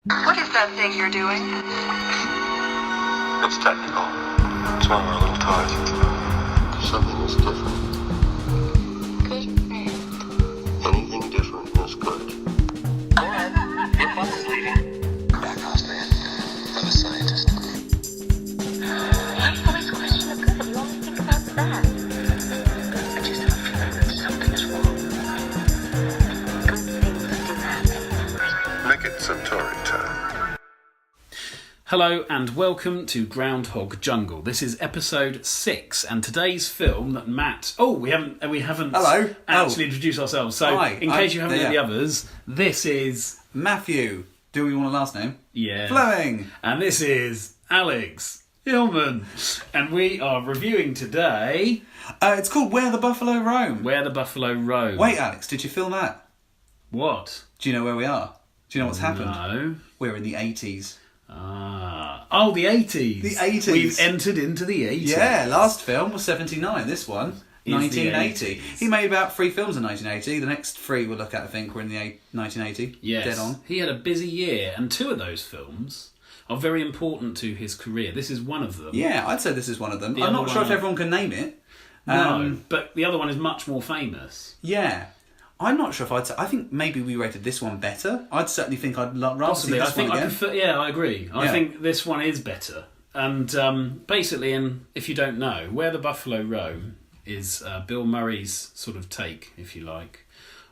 What is that thing you're doing? It's technical. It's one we're a little tired. Something is different. Good friend. Anything different is good. Your bus is leaving. Back house man. I'm a scientist. You always question the good. You always think about the bad. I just have a feeling that something is wrong. Good things do happen. Make it Centauri time. Hello and welcome to Groundhog Jungle. This is episode 6, and today's film that Matt... we haven't Hello. actually introduced ourselves. So, Hi. in case you haven't met the others, this is... Matthew. Do we want a last name? Yeah. Fleming. And this is Alex Hillman. And we are reviewing today... It's called Where the Buffalo Roam. Where the Buffalo Roam. Wait, Alex, did you film that? What? Do you know where we are? Do you know what's happened? No. We're in the 80s. Oh, the 80s. The 80s. We've entered into the 80s. Yeah, last film was 79. This one, Is 1980. the 80s. He made about 3 films in 1980. The next 3 we'll look at, I think, were in the 1980. Yes. Dead on. He had a busy year, and 2 of those films are very important to his career. This is one of them. Yeah, I'd say this is one of them. The I'm other not sure one- if everyone can name it. No, but the other one is much more famous. Yeah. I'm not sure if I'd say... I think maybe we rated this one better. I'd certainly think I'd rather see Possibly. this I think one I again. prefer... Yeah, I agree. I Yeah. think this one is better. And basically, and if you don't know, Where the Buffalo Roam is Bill Murray's sort of take, if you like,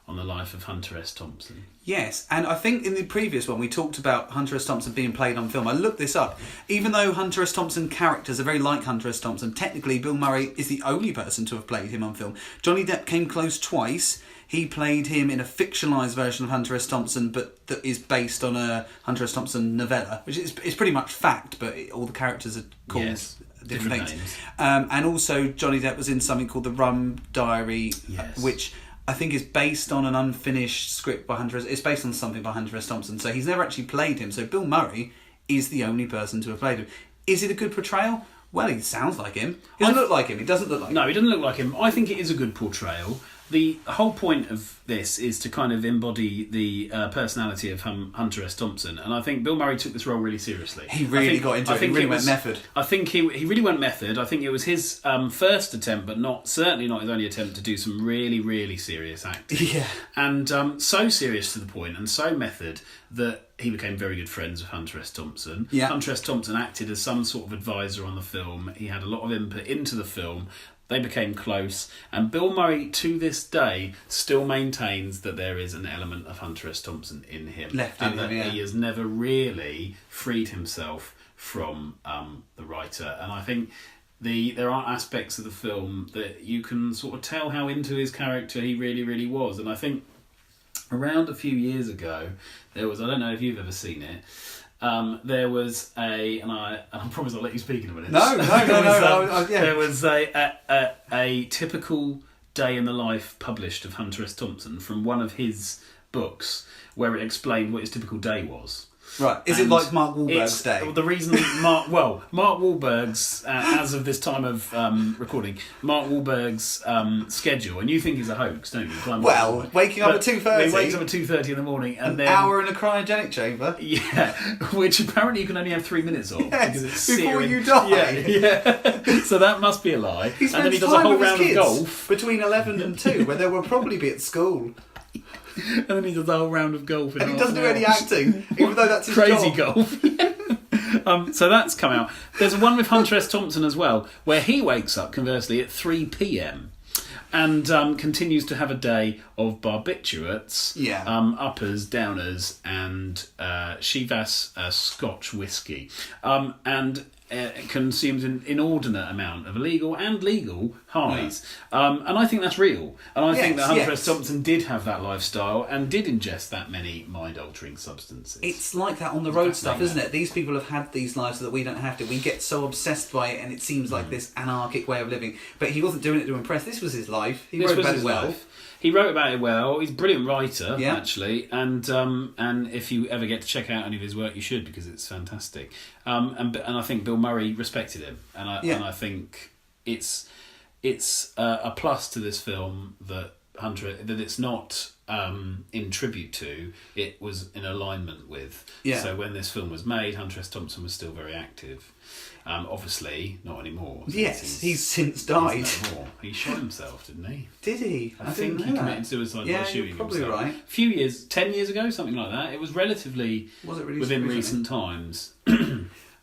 on the life of Hunter S. Thompson. Yes, and I think in the previous one we talked about Hunter S. Thompson being played on film. I looked this up. Even though Hunter S. Thompson characters are very like Hunter S. Thompson, technically Bill Murray is the only person to have played him on film. Johnny Depp came close twice. He played him in a fictionalised version of Hunter S. Thompson, but that is based on a Hunter S. Thompson novella, which is pretty much fact, but all the characters are called Yes, different different things. names. And also Johnny Depp was in something called The Rum Diary, Yes. which I think is based on an unfinished script by Hunter S. It's based on something by Hunter S. Thompson, so he's never actually played him. So Bill Murray is the only person to have played him. Is it a good portrayal? Well, he sounds like him. He doesn't look like him. He doesn't look like him. No, he doesn't look like him. I think it is a good portrayal. The whole point of this is to kind of embody the personality of Hunter S. Thompson, and I think Bill Murray took this role really seriously. He really got into it. He really went method. I think he really went method. I think it was his first attempt, but certainly not his only attempt to do some really, really serious acting. Yeah. And so serious to the point and so method that he became very good friends with Hunter S. Thompson. Yeah. Hunter S. Thompson acted as some sort of advisor on the film. He had a lot of input into the film. They became close, and Bill Murray, to this day, still maintains that there is an element of Hunter S. Thompson in him. And that he has never really freed himself from the writer. And I think there are aspects of the film that you can sort of tell how into his character he really, really was. And I think around a few years ago, there was, I don't know if you've ever seen it, there was and I promise I'll let you speak in a minute. No. Yeah. There was a typical day in the life published of Hunter S. Thompson from one of his books where it explained what his typical day was. Right. Is it like Mark Wahlberg's day? The reason Mark Wahlberg's, as of this time of recording, Mark Wahlberg's schedule, and you think he's a hoax, don't you? Well, waking up at 2:30. He wakes up at 2:30 in the morning, and An then hour in a cryogenic chamber. yeah, which apparently you can only have 3 minutes of. Yes, because it's before searing. you die. Yeah. So that must be a lie. He And then he spends does a time whole with his round of kids golf. between 11 and 2, where they will probably be at school. And then he does a whole round of golf. And he doesn't do any acting, even though that's his Crazy job. golf. So that's come out. There's one with Hunter S. Thompson as well, where he wakes up, conversely, at 3 p.m. and continues to have a day of barbiturates, Yeah. uppers, downers, and Chivas Scotch whiskey. And consumes an inordinate amount of illegal and legal highs. And I think that's real. And I think that Hunter S. Thompson did have that lifestyle and did ingest that many mind-altering substances. It's like that on the road stuff, isn't it? These people have had these lives so that we don't have to. We get so obsessed by it, and it seems like this anarchic way of living. But he wasn't doing it to impress. This was his life. He wrote about it well. He wrote about it well. He's a brilliant writer, Yeah. actually, and if you ever get to check out any of his work, you should, because it's fantastic. And I think Bill Murray respected him, and I think it's a plus to this film that it's not in tribute to, it was in alignment with. Yeah. So when this film was made, Hunter S. Thompson was still very active. Obviously, not anymore. Yes, he's since died. He's no more. He shot himself, didn't he? Did he? I think he committed suicide by shooting you're probably himself. right. A few years, 10 years ago, something like that. It was relatively within recent times.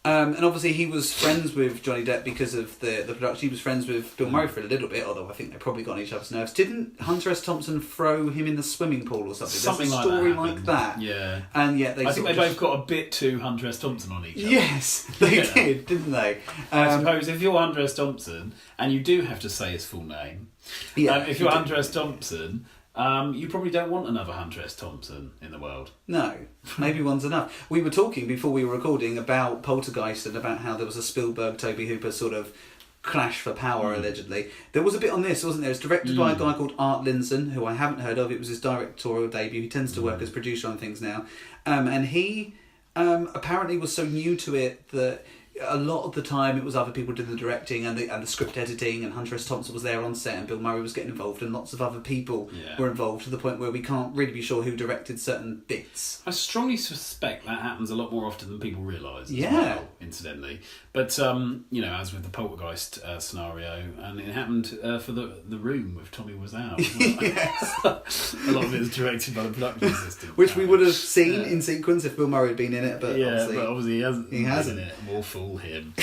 And obviously he was friends with Johnny Depp because of the production. He was friends with Bill Murray for a little bit, although I think they probably got on each other's nerves. Didn't Hunter S. Thompson throw him in the swimming pool or something? Something There's like a story that like that. Yeah. And yet I think they both got a bit too Hunter S. Thompson on each other. Yes, they did, didn't they? I suppose if you're Hunter S. Thompson, and you do have to say his full name, if you're Hunter S. Thompson, you probably don't want another Hunter S. Thompson in the world. No, maybe one's enough. We were talking before we were recording about Poltergeist and about how there was a Spielberg, Toby Hooper sort of clash for power, allegedly. There was a bit on this, wasn't there? It's directed by a guy called Art Linson, who I haven't heard of. It was his directorial debut. He tends to work as producer on things now. And he apparently was so new to it that a lot of the time it was other people doing the directing and the script editing, and Hunter S. Thompson was there on set and Bill Murray was getting involved, and lots of other people were involved, to the point where we can't really be sure who directed certain bits. I strongly suspect that happens a lot more often than people realise as Yeah. well, incidentally. But, as with the Poltergeist scenario, and it happened for the Room with Tommy Wiseau. Yes. A lot of it is directed by the production assistant. Which we would have seen in sequence if Bill Murray had been in it, but obviously he hasn't. He hasn't. Been in it. We'll fool him.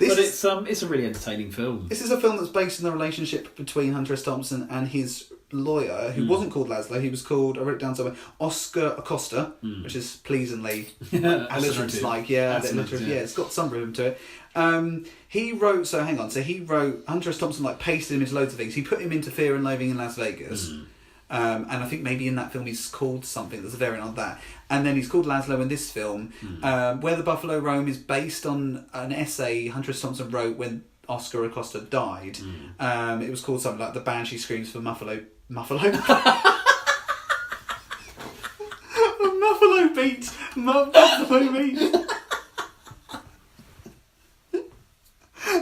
It's a really entertaining film. This is a film that's based on the relationship between Hunter S. Thompson and his lawyer, who wasn't called Laszlo. He was called, I wrote it down somewhere, Oscar Acosta, which is pleasingly alliterative-like. It's got some rhythm to it. He wrote Hunter S. Thompson pasted him into loads of things. He put him into Fear and Loathing in Las Vegas. And I think maybe in that film he's called something that's a variant on that. And then he's called Laszlo in this film, Where the Buffalo Roam is based on an essay Hunter S. Thompson wrote when Oscar Acosta died. It was called something like The Banshee Screams for Muffalo Muffalo Beat. Buffalo Beat.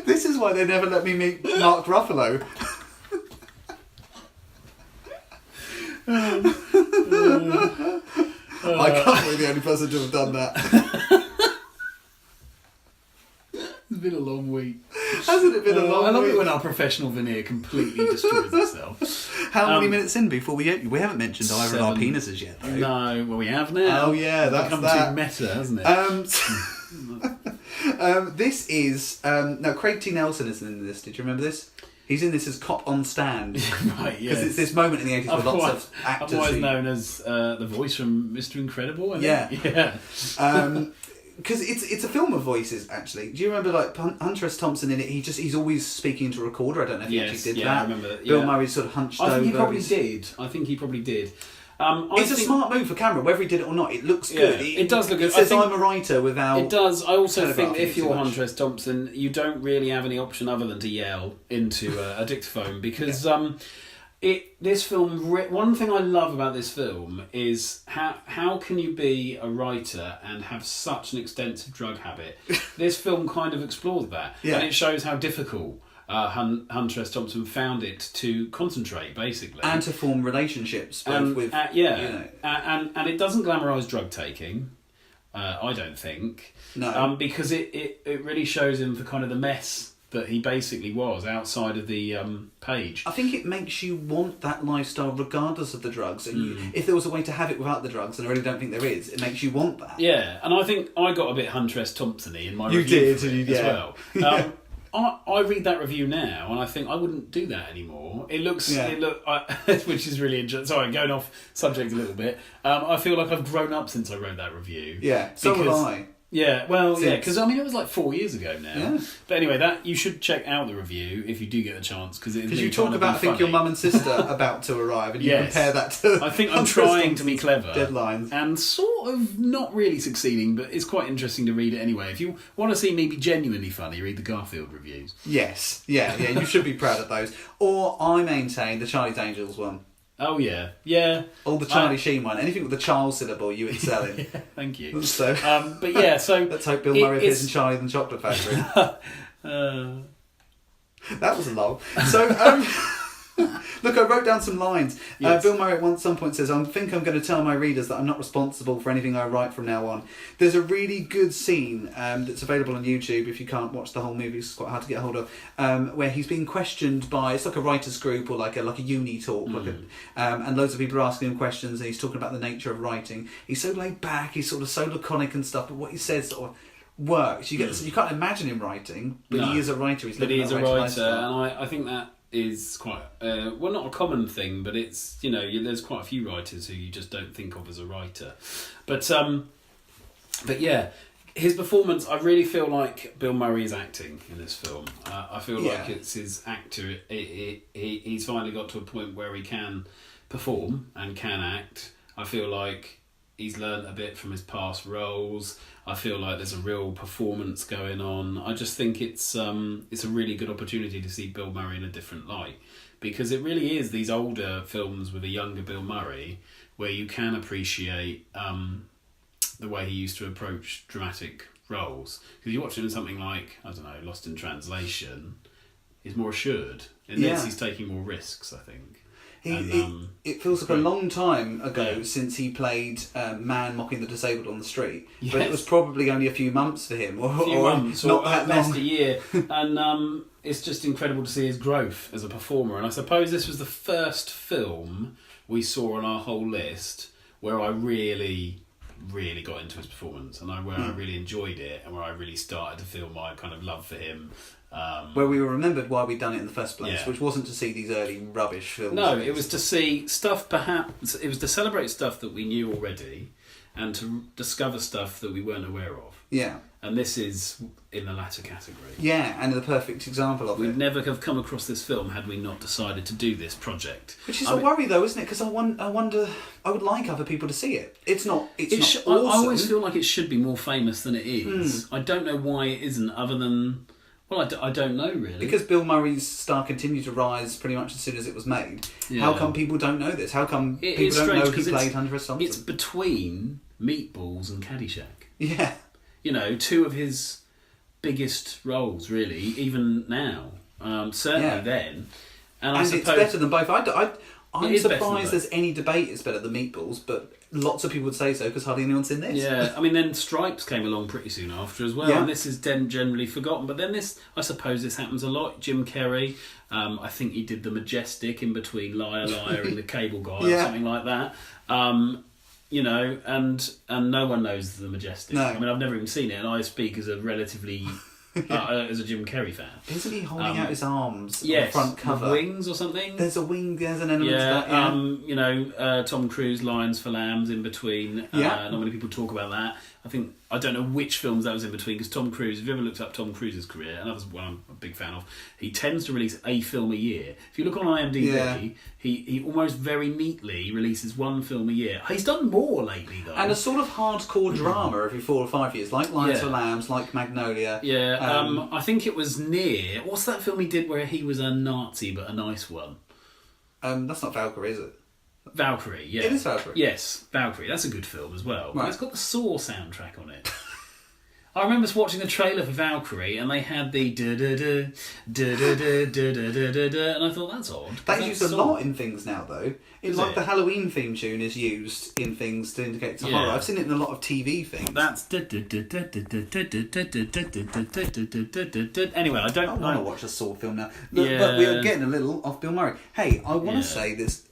This is why they never let me meet Mark Ruffalo. I can't be the only person to have done that. It's been a long week. Hasn't it been a long week? I love it when our professional veneer completely destroys itself. How many minutes in before we haven't mentioned either of our penises yet, though. No, well, we have now. Oh yeah, that's become that. too meta, hasn't it? This is no, Craig T. Nelson is in this. Did you remember this? He's in this as cop on stand. Right, yes. Because it's this moment in the 80s where lots of actors... Otherwise known as the voice from Mr. Incredible, I think. Yeah. Because it's a film of voices, actually. Do you remember Hunter S. Thompson in it? He's always speaking to a recorder. I don't know if he actually did that. I remember that. Bill Murray's sort of hunched over. I think he probably did. It's a smart move for camera, whether he did it or not. It looks good. It does look good. It says I'm a writer without... It does. I also think if you're Hunter S. Thompson, you don't really have any option other than to yell into a dictaphone, because this film... One thing I love about this film is how can you be a writer and have such an extensive drug habit? This film kind of explores that. Yeah. And it shows how difficult... Hunter S. Thompson found it to concentrate, basically, and to form relationships with and it doesn't glamorise drug taking. I don't think, because it really shows him for kind of the mess that he basically was outside of the page. I think it makes you want that lifestyle regardless of the drugs, and if there was a way to have it without the drugs, and I really don't think there is, it makes you want that. Yeah, and I think I got a bit Hunter S. Thompson-y in my review as well. I read that review now and I think I wouldn't do that anymore. Which is really interesting. Sorry, going off subject a little bit. I feel like I've grown up since I wrote that review. Yeah, so have I. Yeah, well, because it was like 4 years ago now. Yeah. But anyway, that you should check out the review if you do get the chance, because you talk about I think your mum and sister about to arrive, and you compare that to. I think I'm trying to be clever deadlines and sort of not really succeeding, but it's quite interesting to read it anyway. If you want to see me be genuinely funny, read the Garfield reviews. Yes, yeah, you should be proud of those. Or I maintain the Charlie's Angels one. Oh yeah. All the Charlie Sheen one. Anything with the Charles syllable, you excel in. Yeah, thank you. So, but yeah, so let's hope Bill Murray appears in Charlie and the Chocolate Factory. That was a lull. So, Look, I wrote down some lines. Yes. Bill Murray at some point says, I think I'm going to tell my readers that I'm not responsible for anything I write from now on. There's a really good scene that's available on YouTube if you can't watch the whole movie. It's quite hard to get hold of. Where he's being questioned by, it's like a writer's group or like a uni talk. And loads of people are asking him questions and he's talking about the nature of writing. He's so laid back, he's sort of so laconic and stuff, but what he says sort of works. You can't imagine him writing, but he is a writer. But he is a writer, and I think that is quite well, not a common thing, but it's there's quite a few writers who you just don't think of as a writer, but yeah, his performance, I really feel like Bill Murray is acting in this film. I feel like it's his actor. He's finally got to a point where he can perform and can act. I feel like he's learned a bit from his past roles. I feel like there's a real performance going on. I just think it's a really good opportunity to see Bill Murray in a different light, because it really is these older films with a younger Bill Murray where you can appreciate the way he used to approach dramatic roles. Because you watch him in something like, I don't know, Lost in Translation, he's more assured. In this, he's taking more risks, I think. It feels like a long time ago since he played Man Mocking the Disabled on the Street, but it was probably only a few months for him, or not that best long. a year. And it's just incredible to see his growth as a performer. And I suppose this was the first film we saw on our whole list where I really got into his performance, and where I really enjoyed it, and where I really started to feel my kind of love for him. Where we remembered why we'd done it in the first place, which wasn't to see these early rubbish films. No, it was to see stuff, perhaps, it was to celebrate stuff that we knew already, and to discover stuff that we weren't aware of. Yeah. And this is in the latter category. Yeah, and the perfect example of it. We'd never have come across this film had we not decided to do this project. Which is a worry, though, isn't it? Because I wonder, I would like other people to see it. It's not awesome. I always feel like it should be more famous than it is. I don't know why it isn't, other than... Well, I don't know, really. Because Bill Murray's star continued to rise pretty much as soon as it was made. Yeah. How come people don't know this? How come people don't know he played Hunter S. Thompson? It's between Meatballs and Caddyshack. Yeah. Two of his biggest roles, really, even now. Certainly then. And I suppose it's better than both. I'm surprised there's any debate it's better than Meatballs, but lots of people would say so because hardly anyone's seen this. Yeah, I mean, then Stripes came along pretty soon after as well, and this is generally forgotten. But then I suppose this happens a lot. Jim Carrey, I think he did The Majestic in between Liar Liar and The Cable Guy or something like that. And no one knows The Majestic. No. I mean, I've never even seen it, and I speak as a relatively... as a Jim Carrey fan. Isn't he holding out his arms on the front cover? Wings or something? There's an element to that, Tom Cruise, Lions for Lambs in between. Not many people talk about that. I don't know which films that was in between, because Tom Cruise, if you ever looked up Tom Cruise's career, and that's one I'm a big fan of, he tends to release a film a year. If you look on IMDb, he almost very neatly releases one film a year. He's done more lately, though. And a sort of hardcore drama every 4 or 5 years, like Lions for Lambs, like Magnolia. Yeah, I think it was near... What's that film he did where he was a Nazi, but a nice one? That's not Valkyrie, is it? Valkyrie, yeah. It is Valkyrie. Yes, Valkyrie. That's a good film as well. Right. It's got the Saw soundtrack on it. I remember watching the trailer for Valkyrie, and they had the da-da-da, da-da-da, da-da-da-da, and I thought, that's odd. That's used a lot in things now, though. It's like the Halloween theme tune is used in things to indicate it's a horror. I've seen it in a lot of TV things. That's... Anyway, I don't want to watch a Saw film now. Look, but we are getting a little off Bill Murray. Hey, I want to say this...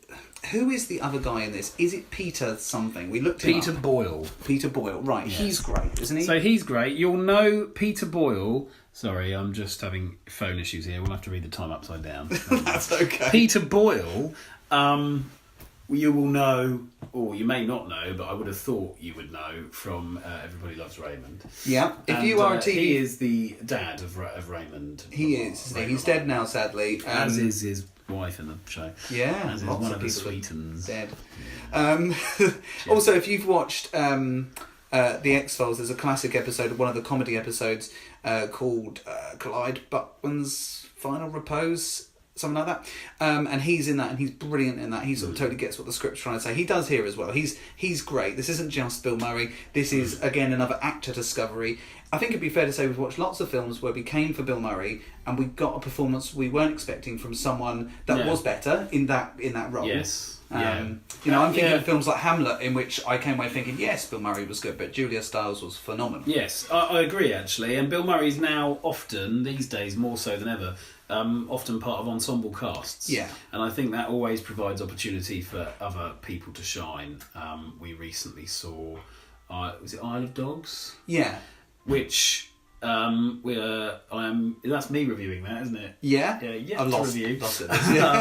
Who is the other guy in this? Is it Peter something? We looked him up. Boyle. Peter Boyle, right. Yes. He's great, isn't he? So he's great. You'll know Peter Boyle... Sorry, I'm just having phone issues here. We'll have to read the time upside down. That's okay. Peter Boyle, you will know, or you may not know, but I would have thought you would know from Everybody Loves Raymond. Yeah. If you are a TV... He is the dad of Raymond. He is. He's dead now, sadly. As is his wife in the show. Yeah. As is one of the Sweetens. Dead. Also, if you've watched The X-Files, there's a classic episode, one of the comedy episode called Clyde Buckman's Final Repose. something like that. And he's in that, and he's brilliant in that. He sort of totally gets what the script's trying to say. He does here as well. He's great. This isn't just Bill Murray. This is, again, another actor discovery. I think it'd be fair to say we've watched lots of films where we came for Bill Murray and we got a performance we weren't expecting from someone that was better in that role. Yes. I'm thinking of films like Hamlet, in which I came away thinking, yes, Bill Murray was good, but Julia Stiles was phenomenal. Yes, I agree, actually. And Bill Murray's now often, these days, more so than ever, often part of ensemble casts. Yeah. And I think that always provides opportunity for other people to shine. We recently saw, was it Isle of Dogs? Yeah. Which... that's me reviewing that, isn't it? Yeah? Yeah, yet I've to lost review. it.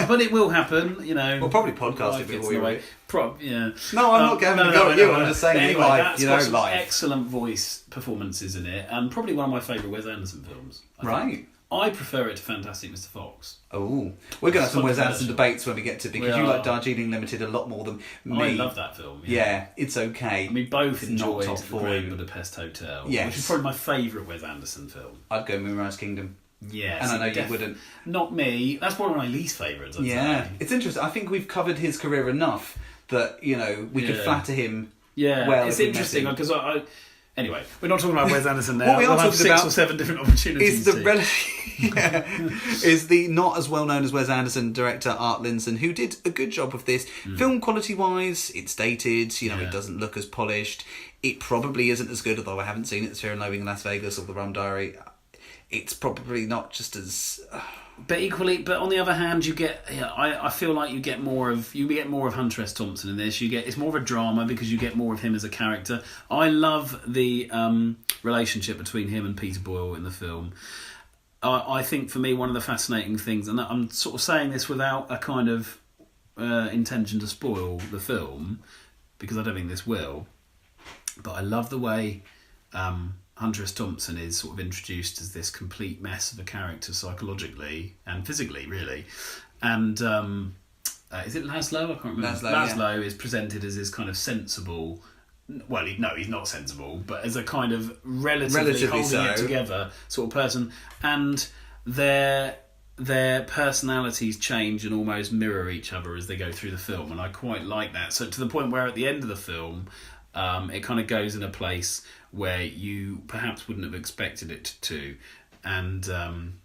But it will happen, you know. We'll probably podcast it before we way. No, I'm not having a go at you. I'm just saying anyway, live, that's got some live. excellent voice performances in it, and probably one of my favourite Wes Anderson films. I think. I prefer it to Fantastic Mr. Fox. Oh, we're going to have some Wes Anderson controversial. debates when we get to, because you like Darjeeling Limited a lot more than me. I love that film. Yeah, it's okay. I mean, both It's not enjoyed top The four. Grand Budapest Hotel, Yes. which is probably my favourite Wes Anderson film. I'd go Moonrise Kingdom. Yes, And I know you wouldn't. Not me. That's one of my least favourites. I'd say. It's interesting. I think we've covered his career enough that, we could flatter him. Yeah, well, it's if we met interesting him. because I. Anyway, we're not talking about Wes Anderson now. What we are we'll have talking 6 about or 7 different opportunities. Is the not as well known as Wes Anderson director Art Linson, who did a good job of this. Film quality wise, it's dated. It doesn't look as polished. It probably isn't as good, although I haven't seen it. Fear and Loathing in Las Vegas or The Rum Diary. It's probably not just as. But equally, but on the other hand, you get. I feel like you get more of Hunter S. Thompson in this. It's more of a drama because you get more of him as a character. I love the relationship between him and Peter Boyle in the film. I think for me one of the fascinating things, and I'm sort of saying this without a kind of intention to spoil the film, because I don't think this will. But I love the way. Hunter S. Thompson is sort of introduced as this complete mess of a character psychologically and physically, really. And is it Laszlo? I can't remember. Laszlo is presented as this kind of sensible... Well, he's not sensible, but as a kind of relatively holding it together sort of person. And their personalities change and almost mirror each other as they go through the film. And I quite like that. So to the point where at the end of the film, it kind of goes in a place where you perhaps wouldn't have expected it to, and and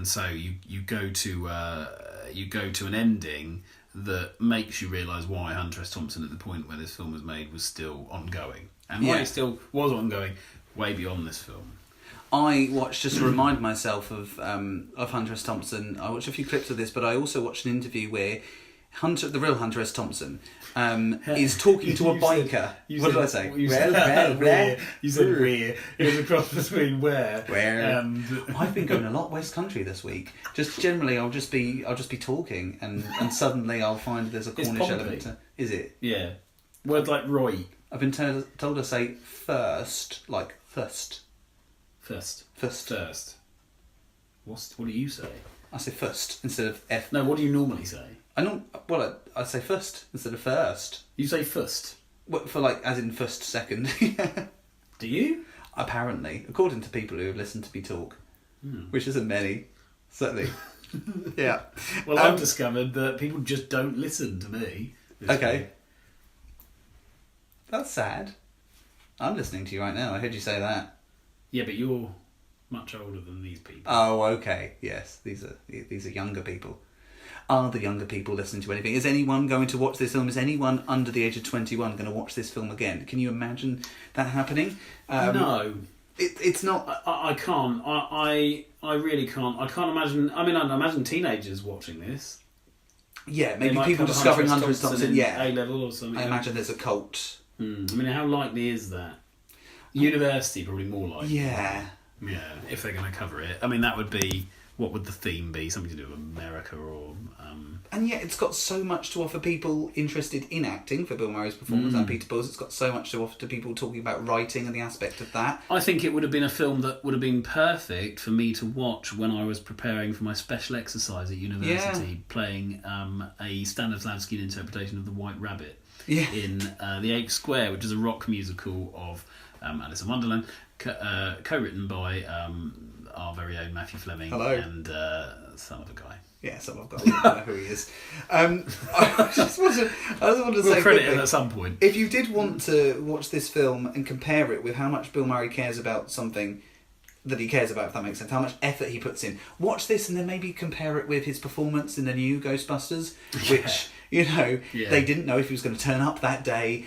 so you go to an ending that makes you realise why Hunter S. Thompson at the point where this film was made was still ongoing, and why it still was ongoing way beyond this film. I watched, just to remind myself of Hunter S. Thompson, I watched a few clips of this, but I also watched an interview where the real Hunter S. Thompson, is talking to a biker. What did I say? You said rear. It was a cross between where and... I've been going a lot West Country this week. Just generally, I'll just be talking, and suddenly I'll find there's a Cornish element. Is it? Yeah. Words like Roy. I've been told to say first, like first. First. What do you say? I say first instead of F. No, what do you normally say? I say first instead of first. You say first? What, for as in first, second. Do you? Apparently, according to people who have listened to me talk, which isn't many, certainly. Yeah. Well, I've discovered that people just don't listen to me. Okay. That's sad. I'm listening to you right now. I heard you say that. Yeah, but you're much older than these people. Oh, okay. Yes, these are younger people. Are the younger people listening to anything? Is anyone going to watch this film? Is anyone under the age of 21 going to watch this film again? Can you imagine that happening? No. It's not... I can't. I really can't. I can't imagine... I imagine teenagers watching this. Yeah, maybe people discovering Hunter S. Thompson. Yeah. A-level or something. I imagine there's a cult. How likely is that? University, probably more likely. Yeah. Yeah, if they're going to cover it. That would be... What would the theme be? Something to do with America or... And yet it's got so much to offer people interested in acting for Bill Murray's performance and Peter Boyle's. It's got so much to offer to people talking about writing and the aspect of that. I think it would have been a film that would have been perfect for me to watch when I was preparing for my special exercise at university, playing a Stanislavskian interpretation of The White Rabbit in The Eighth Square, which is a rock musical of Alice in Wonderland, co-written by our very own Matthew Fleming. Hello. And some other guy. Yeah, some I've got. I don't know who he is. I just want to We'll say credit quickly, him at some point. if you did want to watch this film and compare it with how much Bill Murray cares about something that he cares about, if that makes sense, how much effort he puts in, watch this and then maybe compare it with his performance in the new Ghostbusters, which, they didn't know if he was going to turn up that day.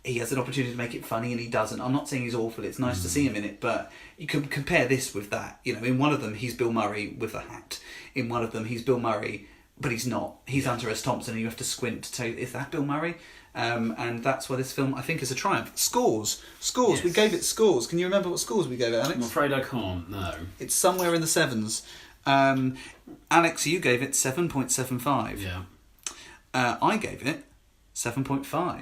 He has an opportunity to make it funny and he doesn't. I'm not saying he's awful, it's nice to see him in it, but you can compare this with that. In one of them he's Bill Murray with a hat. In one of them he's Bill Murray, but he's not. He's Hunter S. Thompson and you have to squint to tell, is that Bill Murray? And that's why this film, I think, is a triumph. Scores. Yes. We gave it scores. Can you remember what scores we gave it, Alex? I'm afraid I can't, no. It's somewhere in the 7s. Alex, you gave it 7.75. Yeah. I gave it 7.5.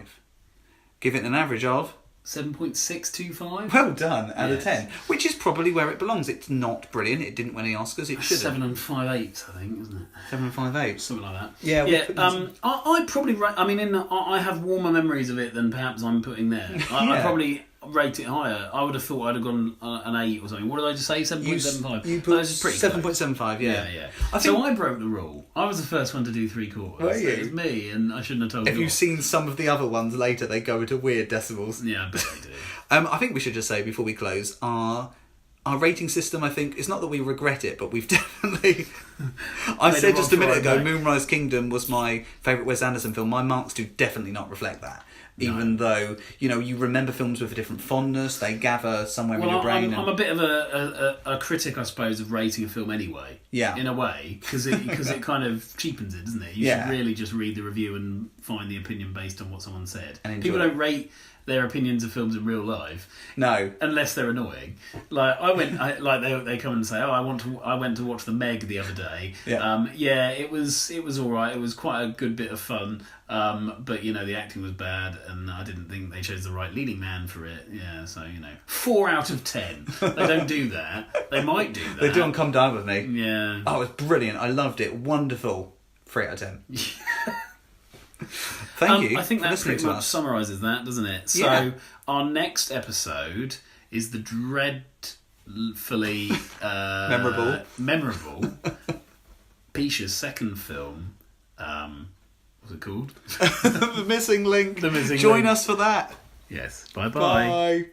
Give it an average of 7.625. well done out of Yes. 10, which is probably where it belongs. It's not brilliant. It didn't win any Oscars. It should have. 7 5/8, I think, isn't it? 7 5/8. Something like that. Yeah. I probably rate. I mean, I have warmer memories of it than perhaps I'm putting there. I probably rate it higher. I would have thought I'd have gone an 8 or something. What did I just say? 7.75. You put pretty 7.75. Yeah. So I broke the rule. I was the first one to do 3/4. Were you? It was me, and I shouldn't have told you. If you've seen some of the other ones later, they go into weird decimals. Yeah, I bet they do. I think we should just say before we close, our rating system, I think, it's not that we regret it, but we've definitely... I said just a minute ago, Moonrise Kingdom was my favourite Wes Anderson film. My marks do definitely not reflect that. Even though, you remember films with a different fondness, they gather somewhere in your brain. I'm a bit of a critic, I suppose, of rating a film anyway. Yeah. In a way, because it kind of cheapens it, doesn't it? You should really just read the review and find the opinion based on what someone said. People don't rate their opinions of films in real life. No. Unless they're annoying. Like they come and say, "Oh, I went to watch The Meg the other day." Yeah. It was all right. It was quite a good bit of fun. But the acting was bad, and I didn't think they chose the right leading man for it. Yeah, so 4 out of 10. They don't do that. They might do that. They do on Come Dine With Me. Yeah. Oh, it was brilliant. I loved it. Wonderful. 3 out of 10. Thank you. I think for that listening pretty to much us. summarises that, doesn't it? So Yeah. our next episode is the dreadfully memorable Pisha's second film. What's it called? The Missing Link. The Missing Join Link. us for that. Yes. Bye-bye. Bye.